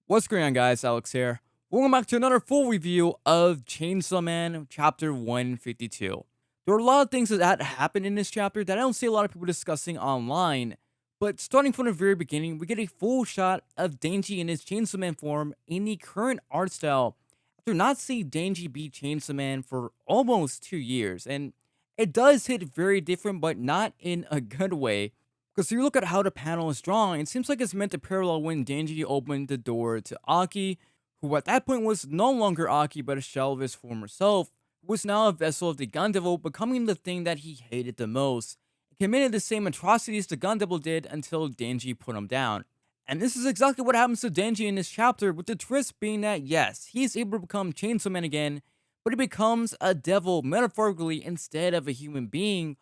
What's going on, guys? Alex here. Welcome back to another full review of Chainsaw Man chapter 152. There are a lot of things that happened in this chapter that I don't see a lot of people discussing online, but starting from the very beginning, we get a full shot of Denji in his Chainsaw Man form in the current art style after not seeing Denji be Chainsaw Man for almost 2 years, and it does hit very different, but not in a good way. Because if you look at how the panel is drawn, it seems like it's meant to parallel when Denji opened the door to Aki, who at that point was no longer Aki but a shell of his former self, who was now a vessel of the Gun Devil, becoming the thing that he hated the most, and committed the same atrocities the Gun Devil did until Denji put him down. And this is exactly what happens to Denji in this chapter, with the twist being that yes, he's able to become Chainsaw Man again, but he becomes a devil metaphorically instead of a human being,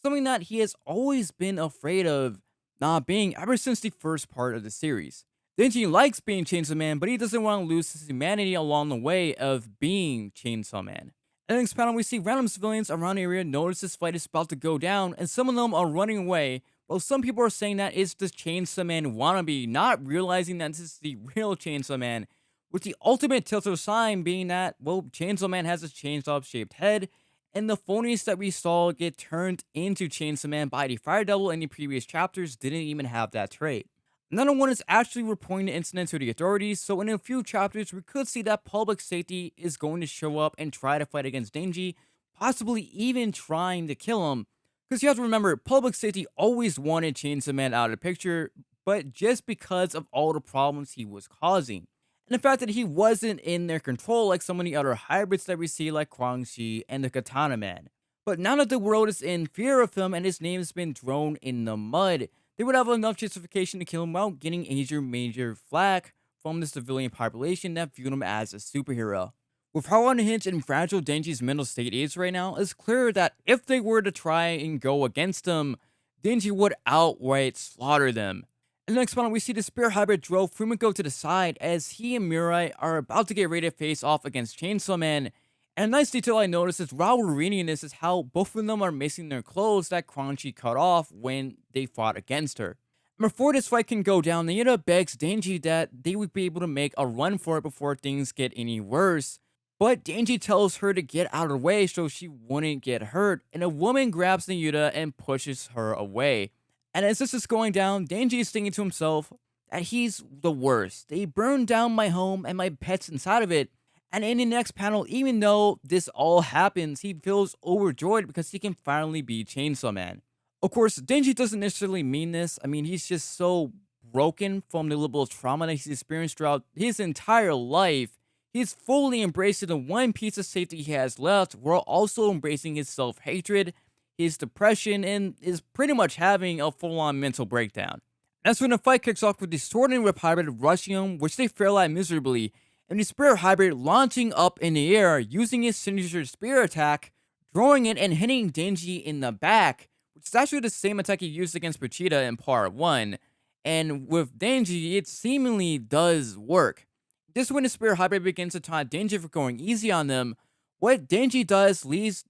something that he has always been afraid of not being ever since the first part of the series. Denji likes being Chainsaw Man, but he doesn't want to lose his humanity along the way of being Chainsaw Man. In the next panel, we see random civilians around the area notice this fight is about to go down, and some of them are running away, while some people are saying that it's the Chainsaw Man wannabe, not realizing that this is the real Chainsaw Man, with the ultimate telltale sign being that, well, Chainsaw Man has a chainsaw-shaped head, and the phonies that we saw get turned into Chainsaw Man by the Fire Devil in the previous chapters didn't even have that trait. Another one is actually reporting the incident to the authorities, so in a few chapters we could see that public safety is going to show up and try to fight against Denji, possibly even trying to kill him. Because you have to remember, public safety always wanted Chainsaw Man out of the picture, but just because of all the problems he was causing. And the fact that he wasn't in their control like some of the other hybrids that we see like Kwangxi and the Katana Man. But now that the world is in fear of him and his name has been thrown in the mud, they would have enough justification to kill him without getting major flack from the civilian population that viewed him as a superhero. With how unhinged and fragile Denji's mental state is right now, it's clear that if they were to try and go against him, Denji would outright slaughter them. In the next panel, we see the Spear Hybrid drove Fumiko to the side as he and Mirai are about to get ready to face off against Chainsaw Man. And a nice detail I noticed is while we're reading this is how both of them are missing their clothes that Crunchy cut off when they fought against her. And before this fight can go down, Nayuta begs Denji that they would be able to make a run for it before things get any worse. But Denji tells her to get out of the way so she wouldn't get hurt, and a woman grabs Nayuta and pushes her away. And as this is going down, Denji is thinking to himself that he's the worst. They burned down my home and my pets inside of it. And in the next panel, even though this all happens, he feels overjoyed because he can finally be Chainsaw Man. Of course, Denji doesn't necessarily mean this. I mean, he's just so broken from the level of trauma that he's experienced throughout his entire life. He's fully embracing the one piece of safety he has left, while also embracing his self-hatred, his depression, and is pretty much having a full-on mental breakdown. That's when the fight kicks off with the Sword and Whip Hybrid rushing him, which they fail at miserably, and the Spear Hybrid launching up in the air, using his signature spear attack, throwing it and hitting Denji in the back, which is actually the same attack he used against Pochita in part 1, and with Denji, it seemingly does work. This is when the Spear Hybrid begins to taunt Denji for going easy on them. What Denji does leaves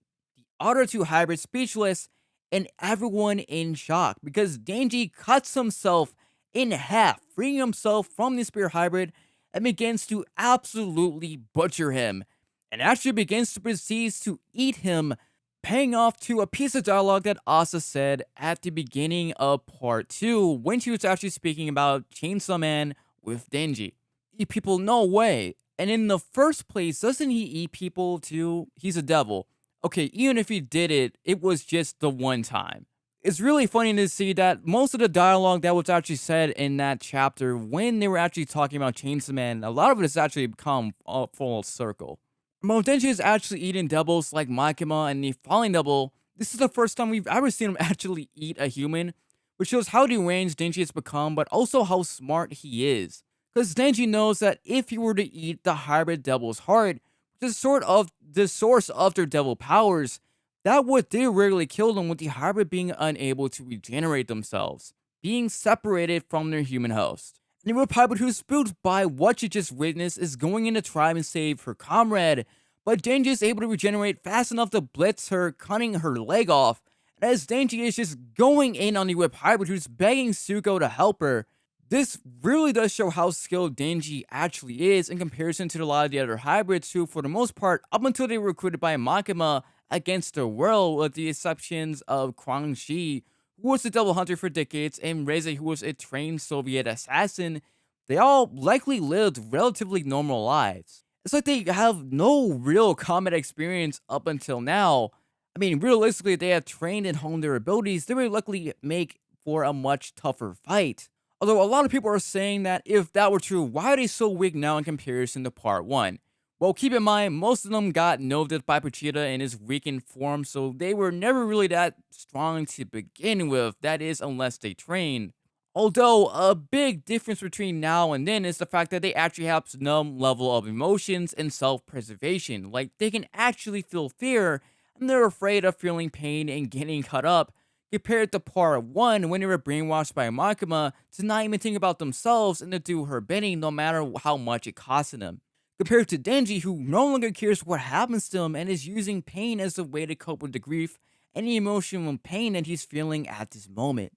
other two hybrids speechless and everyone in shock because Denji cuts himself in half, freeing himself from the Spear Hybrid and begins to absolutely butcher him and actually begins to proceed to eat him, paying off to a piece of dialogue that Asa said at the beginning of part 2 when she was actually speaking about Chainsaw Man with Denji. Eat people? No way. And in the first place, doesn't he eat people too? He's a devil. Okay, even if he did it, it was just the one time. It's really funny to see that most of the dialogue that was actually said in that chapter when they were actually talking about Chainsaw Man, a lot of it has actually become a full circle. While Denji is actually eating devils like Makima and the Falling Devil, this is the first time we've ever seen him actually eat a human, which shows how deranged Denji has become, but also how smart he is. Because Denji knows that if he were to eat the hybrid devil's heart, which is sort of the source of their devil powers, that would theoretically kill them with the hybrid being unable to regenerate themselves, being separated from their human host. And the Whip Hybrid, who's spooked by what she just witnessed, is going in to try and save her comrade, but Denji is able to regenerate fast enough to blitz her, cutting her leg off. And as Denji is just going in on the Whip Hybrid, who's begging Suko to help her, This really does show how skilled Denji actually is in comparison to a lot of the other hybrids who, for the most part, up until they were recruited by Makima against their will, with the exceptions of Kwang Shi, who was a double hunter for decades, and Reza, who was a trained Soviet assassin. They all likely lived relatively normal lives. It's like they have no real combat experience up until now. I mean, realistically, if they have trained and honed their abilities, they would likely make for a much tougher fight. Although a lot of people are saying that if that were true, why are they so weak now in comparison to part 1? Well, keep in mind, most of them got noted by Pochita in his weakened form, so they were never really that strong to begin with, that is, unless they trained. Although, a big difference between now and then is the fact that they actually have some level of emotions and self-preservation. Like, they can actually feel fear, and they're afraid of feeling pain and getting cut up, compared to part 1 when they were brainwashed by Makima to not even think about themselves and to do her bidding no matter how much it costed them. Compared to Denji, who no longer cares what happens to him and is using pain as a way to cope with the grief and the emotional pain that he's feeling at this moment.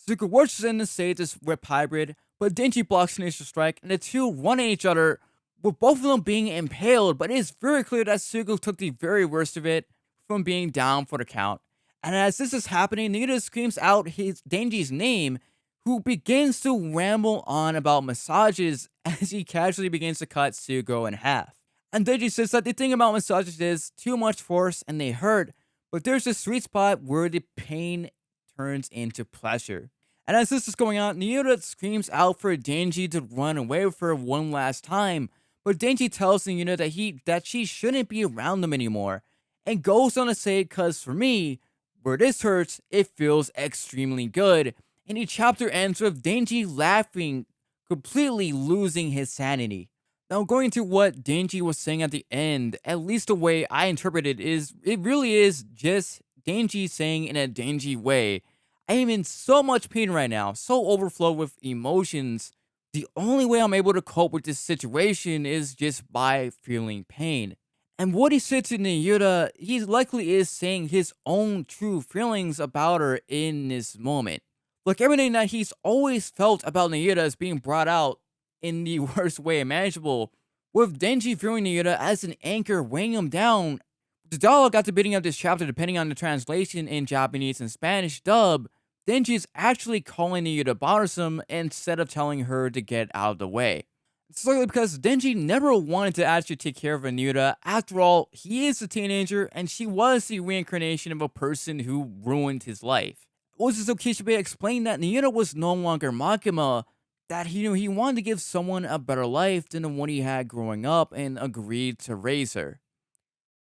Zuko rushes in to save this Rip hybrid, but Denji blocks an initial strike and the two run at each other, with both of them being impaled, but it is very clear that Zuko took the very worst of it from being down for the count. And as this is happening, Nita screams out his Denji's name, who begins to ramble on about massages as he casually begins to cut Zuko in half. And Denji says that the thing about massages is too much force and they hurt, but there's a sweet spot where the pain turns into pleasure. And as this is going on, Nita screams out for Denji to run away with her one last time, but Denji tells Nita that she shouldn't be around them anymore, and goes on to say, "'Cause for me, where this hurts, it feels extremely good." And the chapter ends with Denji laughing, completely losing his sanity. Now, going to what Denji was saying at the end, at least the way I interpret it is, it really is just Denji saying in a Denji way, "I am in so much pain right now, so overflowed with emotions. The only way I'm able to cope with this situation is just by feeling pain." And what he said to Nayuta, he likely is saying his own true feelings about her in this moment. Like, everything that he's always felt about Nayuta is being brought out in the worst way imaginable, with Denji viewing Nayuta as an anchor weighing him down. The dialogue at the beginning of this chapter, depending on the translation in Japanese and Spanish dub, Denji is actually calling Nayuta bothersome instead of telling her to get out of the way. It's likely because Denji never wanted to actually take care of Nayuta. After all, he is a teenager, and she was the reincarnation of a person who ruined his life. It was as though Kishibe explained that Nayuta was no longer Makima, that he wanted to give someone a better life than the one he had growing up, and agreed to raise her.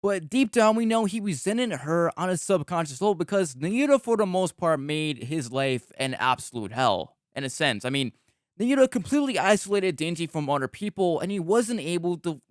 But deep down, we know he resented her on a subconscious level because Nayuta, for the most part, made his life an absolute hell, in a sense. I mean, Nayuta completely isolated Denji from other people, and he wasn't able to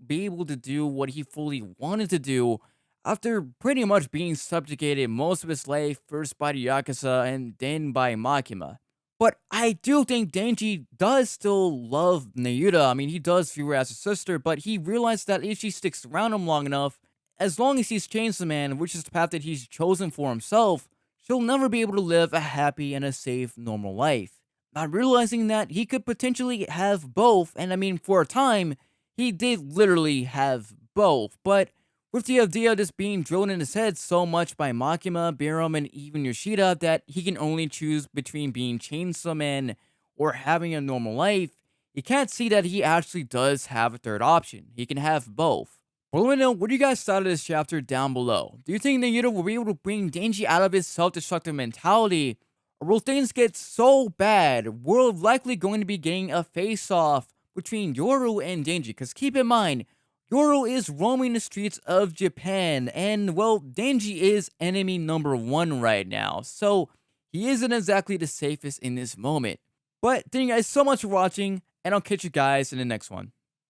do what he fully wanted to do after pretty much being subjugated most of his life, first by the Yakuza and then by Makima. But I do think Denji does still love Nayuta. I mean, he does view her as a sister, but he realized that if she sticks around him long enough, as long as he's chainsawman, which is the path that he's chosen for himself, she'll never be able to live a happy and a safe, normal life. Not realizing that he could potentially have both, and I mean, for a time, he did literally have both, but with the idea of this being drilled in his head so much by Makima, Biram, and even Yoshida that he can only choose between being chainsawman or having a normal life, he can't see that he actually does have a third option. He can have both. Well, let me know, what do you guys thought of this chapter down below? Do you think Nayuta will be able to bring Denji out of his self-destructive mentality? Or will things get so bad, we're likely going to be getting a face-off between Yoru and Denji? Because keep in mind, Yoru is roaming the streets of Japan, and, well, Denji is enemy number 1 right now, so he isn't exactly the safest in this moment. But thank you guys so much for watching, and I'll catch you guys in the next one.